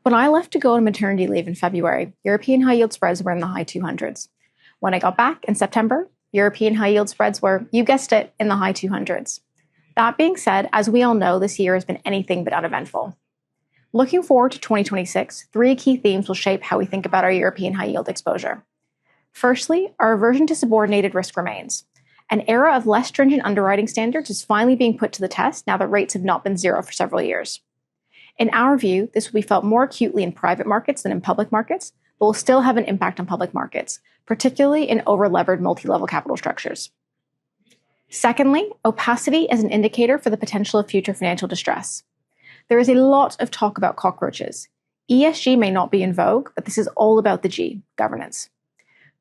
When I left to go on maternity leave in February, European high yield spreads were in the high 200s. When I got back in September, European high yield spreads were, you guessed it, in the high 200s. That being said, as we all know, this year has been anything but uneventful. Looking forward to 2026, three key themes will shape how we think about our European high yield exposure. Firstly, our aversion to subordinated risk remains. An era of less stringent underwriting standards is finally being put to the test now that rates have not been zero for several years. In our view, this will be felt more acutely in private markets than in public markets, but will still have an impact on public markets, particularly in over-levered multi-level capital structures. Secondly, opacity is an indicator for the potential of future financial distress. There is a lot of talk about cockroaches. ESG may not be in vogue, but this is all about the G, governance.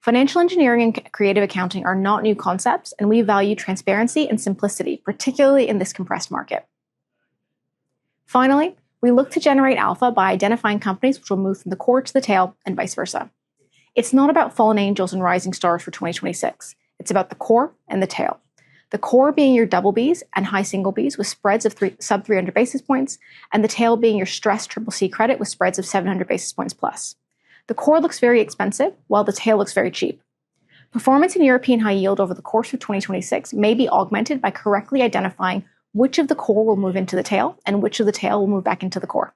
Financial engineering and creative accounting are not new concepts, and we value transparency and simplicity, particularly in this compressed market. Finally, we look to generate alpha by identifying companies which will move from the core to the tail and vice versa. It's not about fallen angels and rising stars for 2026. It's about the core and the tail. The core being your double Bs and high single Bs with spreads of sub 300 basis points, and the tail being your stressed CCC credit with spreads of 700 basis points plus. The core looks very expensive, while the tail looks very cheap. Performance in European high yield over the course of 2026 may be augmented by correctly identifying which of the core will move into the tail and which of the tail will move back into the core.